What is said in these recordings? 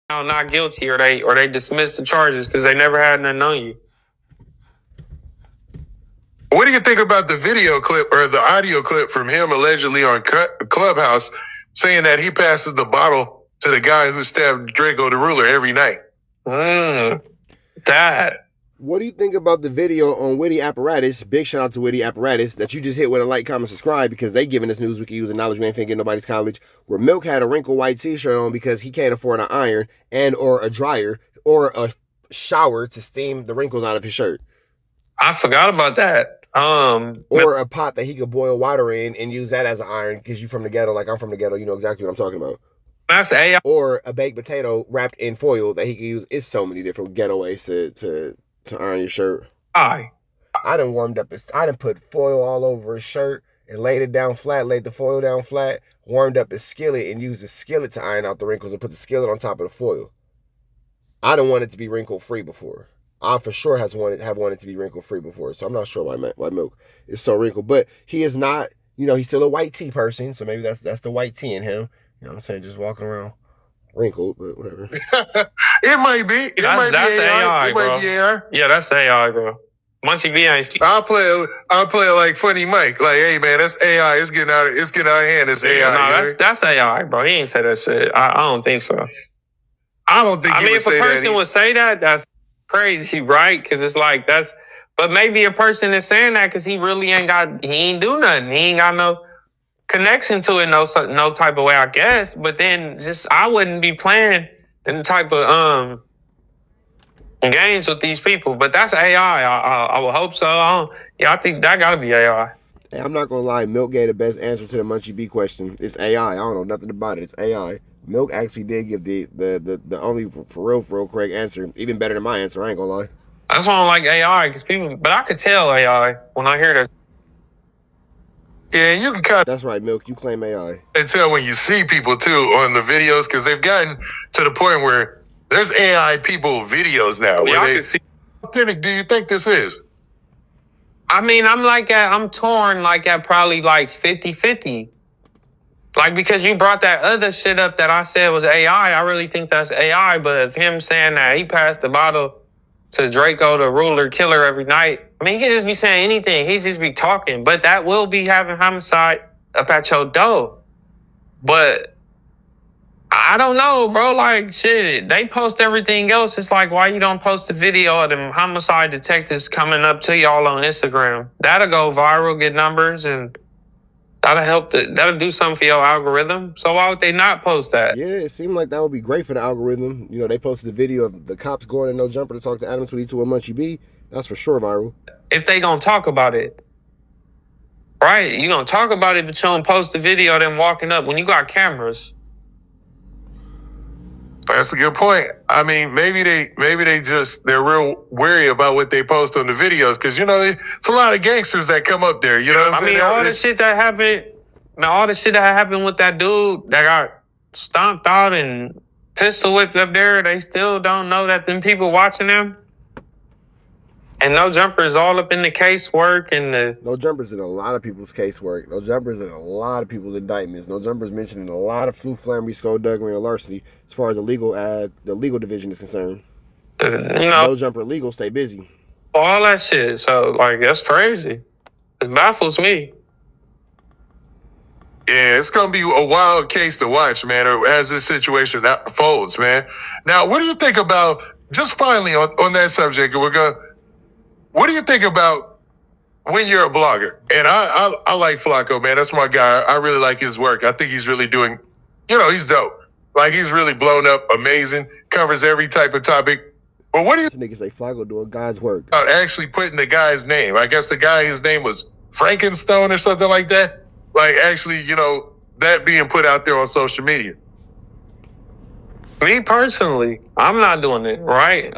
found not guilty, or they dismissed the charges because they never had nothing on you. What do you think about the video clip or the audio clip from him allegedly on Clubhouse saying that he passes the bottle to the guy who stabbed Drakeo the Ruler every night? That. What do you think about the video on Witty Apparatus? Big shout out to Witty Apparatus that you just hit with a like, comment, subscribe, because they giving us news we can use and knowledge we ain't finna get nobody's college. Where Milk had a wrinkle white t-shirt on because he can't afford an iron and or a dryer or a shower to steam the wrinkles out of his shirt. I forgot about that. Or a pot that he could boil water in and use that as an iron because you from the ghetto like I'm from the ghetto. You know exactly what I'm talking about. That's AI. Or a baked potato wrapped in foil that he could use. It's so many different ghetto ways to iron your shirt. I done warmed up I done put foil all over his shirt and laid it down flat, laid the foil down flat, warmed up his skillet and used the skillet to iron out the wrinkles and put the skillet on top of the foil. I done wanted to be wrinkle free before. I for sure have wanted to be wrinkle free before, so I'm not sure why Milk is so wrinkled. But he is not, you know, he's still a white tea person, so maybe that's the white tea in him. You know what I'm saying? Just walking around wrinkled, but whatever. It might be. That's AI, It bro. might be AI. Yeah, that's AI, bro. Munchie B ain't. I'll play it like Funny Mike. Like, hey man, that's AI. It's getting out of hand. It's AI. No, that's AI, bro. He ain't say that shit. I don't think so. I don't think. I mean, if a person would say that, that's crazy, right? Because it's like but maybe a person is saying that because he ain't do nothing. He ain't got no connection to it, no type of way, I guess. But then I wouldn't be playing in the type of games with these people. But that's AI. I would hope so. I think that gotta be AI. Hey, I'm not gonna lie, Milk gave the best answer to the Munchie B question. It's AI. I don't know nothing about it. It's AI. Milk actually did give the only for real correct answer, even better than my answer. I ain't gonna lie. That's why I don't like AI, because but I could tell AI when I hear that. Yeah, you can kind of. That's right, Milk. You claim AI. And tell when you see people too on the videos, because they've gotten to the point where there's AI people videos now. Yeah, I can see. How authentic do you think this is? I mean, I'm torn at probably 50-50. Because you brought that other shit up that I said was AI. I really think that's AI. But if him saying that he passed the bottle to Drakeo, the ruler, killer every night, I mean, he could just be saying anything. He just be talking. But that will be having homicide up at your door. But I don't know, bro. Shit, they post everything else. It's like, why you don't post a video of them homicide detectives coming up to y'all on Instagram? That'll go viral, get numbers, and that'll do something for your algorithm. So why would they not post that? Yeah, it seemed like that would be great for the algorithm. You know, they posted a video of the cops going in no jumper to talk to Adam 22 and Munchie B. That's for sure viral. If they gonna talk about it, right? You gonna talk about it, but you don't post the video of them walking up when you got cameras. That's a good point. I mean, maybe they're real wary about what they post on the videos, because, you know, it's a lot of gangsters that come up there. You know what I'm saying? All the shit that happened with that dude that got stomped out and pistol whipped up there, they still don't know that them people watching them. And No Jumper is all up in the casework and No Jumper's in a lot of people's casework. No Jumper's in a lot of people's indictments. No Jumper's mentioned in a lot of flu, flambery, skullduggery, and larceny as far as the legal division is concerned. No Jumper legal, stay busy. All that shit. So, that's crazy. It baffles me. Yeah, it's going to be a wild case to watch, man, as this situation unfolds, man. Now, what do you think about, just finally on that subject, what do you think about when you're a blogger? And I like Flakko, man. That's my guy. I really like his work. I think he's really doing, he's dope. He's really blown up, amazing, covers every type of topic. But what do you niggas say Flakko doing God's work? About actually putting the guy's name? I guess his name was Frankenstone or something like that. Actually, that being put out there on social media. Me personally, I'm not doing it, right?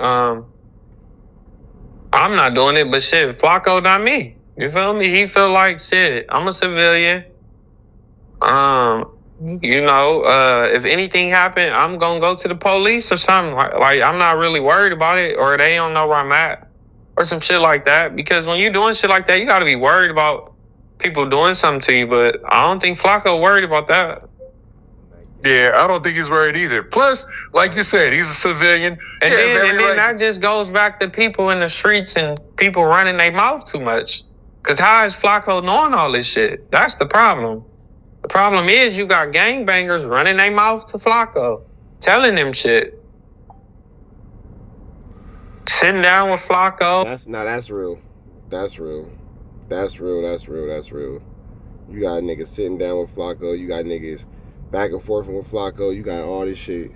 I'm not doing it, but shit, Flakko not me. You feel me? He feel like shit. I'm a civilian. If anything happened, I'm gonna go to the police or something. I'm not really worried about it, or they don't know where I'm at, or some shit like that. Because when you doing shit like that, you gotta be worried about people doing something to you. But I don't think Flakko worried about that. Yeah, I don't think he's worried either. Plus, like you said, he's a civilian. And He has then, every and then right- that just goes back to people in the streets and people running their mouth too much. Because how is Flakko knowing all this shit? That's the problem. The problem is you got gangbangers running their mouth to Flakko, telling him shit. Sitting down with Flakko. That's real. That's real. That's real. That's real. That's real. You got niggas sitting down with Flakko. You got niggas back and forth with Flakko. You got all this shit.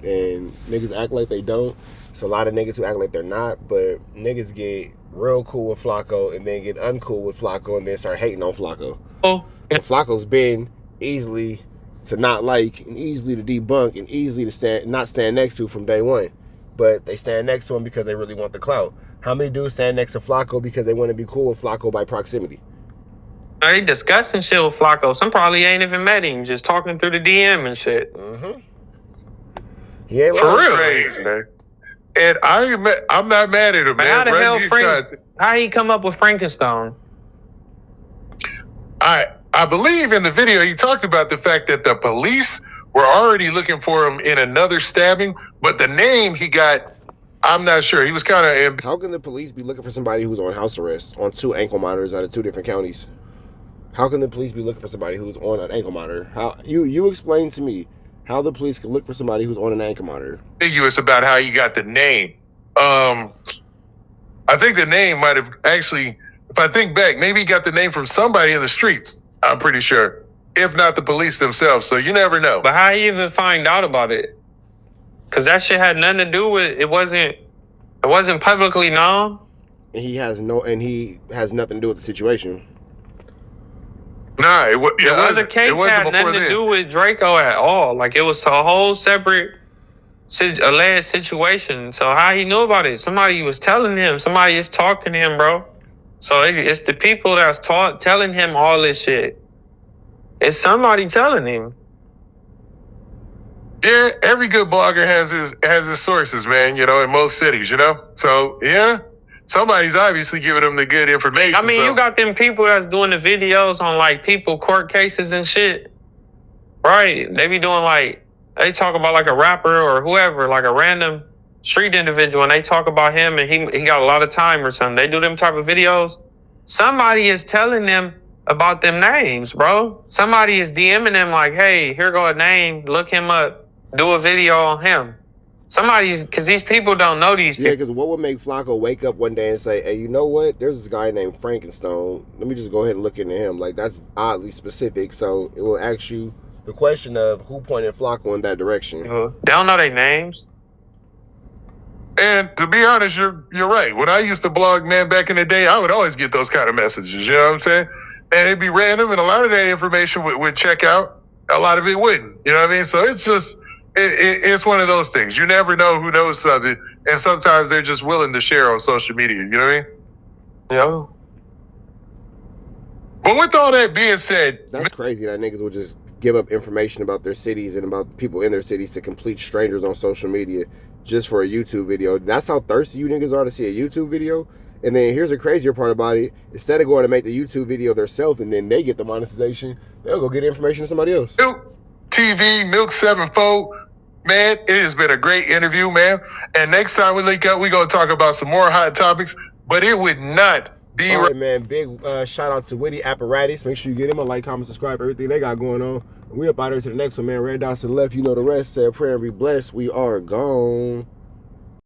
And niggas act like they don't. It's a lot of niggas who act like they're not, but niggas get real cool with Flakko and then get uncool with Flakko and then start hating on Flakko. And Flakko's been easily to not like and easily to debunk and easily to not stand next to from day one. But they stand next to him because they really want the clout. How many dudes stand next to Flakko because they want to be cool with Flakko by proximity? They discussing shit with Flakko. Some probably ain't even met him, just talking through the DM and shit. Mm-hmm. He ain't For real. Crazy, man. And I'm not mad at him, man. How the hell how he come up with Frankenstein? I believe in the video he talked about the fact that the police were already looking for him in another stabbing, but the name he got, I'm not sure. He was kind of... How can the police be looking for somebody who's on house arrest on 2 ankle monitors out of 2 different counties? How can the police be looking for somebody who's on an ankle monitor? How you explain to me how the police can look for somebody who's on an ankle monitor? Ambiguous about how he got the name. I think the name might have actually, if I think back, maybe he got the name from somebody in the streets. I'm pretty sure, if not the police themselves. So you never know. But how he even find out about it? Because that shit had nothing to do with it. Wasn't publicly known. And he has nothing to do with the situation. Nah, The other case had nothing to do with Drakeo at all. Like, it was a whole separate alleged situation. So how he knew about it? Somebody was telling him. Somebody is talking to him, bro. So it's the people that's telling him all this shit. It's somebody telling him. Yeah, every good blogger has his sources, man. You know, in most cities, you know. So yeah, somebody's obviously giving them the good information. I mean, you got them people that's doing the videos on like people court cases and shit, right? They be doing like, they talk about like a rapper or whoever, like a random street individual, and they talk about him and he got a lot of time or something. They do them type of videos. Somebody is telling them about them names, bro. Somebody is DMing them like, hey, here go a name, look him up, do a video on him. Somebody's, because these people don't know these people. Yeah, because what would make Flakko wake up one day and say, hey, you know what? There's this guy named Frankenstein. Let me just go ahead and look into him. Like, that's oddly specific. So it will ask you the question of who pointed Flakko in that direction. They don't know their names. And to be honest, you're right. When I used to blog, man, back in the day, I would always get those kind of messages. You know what I'm saying? And it'd be random, and a lot of that information would check out. A lot of it wouldn't. You know what I mean? So it's just, it's one of those things. You never know who knows something, and sometimes they're just willing to share on social media. You know what I mean? Yeah. But with all that being said, that's crazy that niggas will just give up information about their cities and about people in their cities to complete strangers on social media just for a YouTube video. That's how thirsty you niggas are to see a YouTube video. And then here's the crazier part about it. Instead of going to make the YouTube video themselves and then they get the monetization, they'll go get information to somebody else. Milk TV, Milk 7-Fold, man, it has been a great interview, man. And next time we link up, we're going to talk about some more hot topics, but it would not be... All right, man, big shout out to Witty Apparatus. Make sure you get him a like, comment, subscribe, everything they got going on. We up out here to the next one, man. Red dots to the left, you know the rest. Say a prayer and be blessed. We are gone.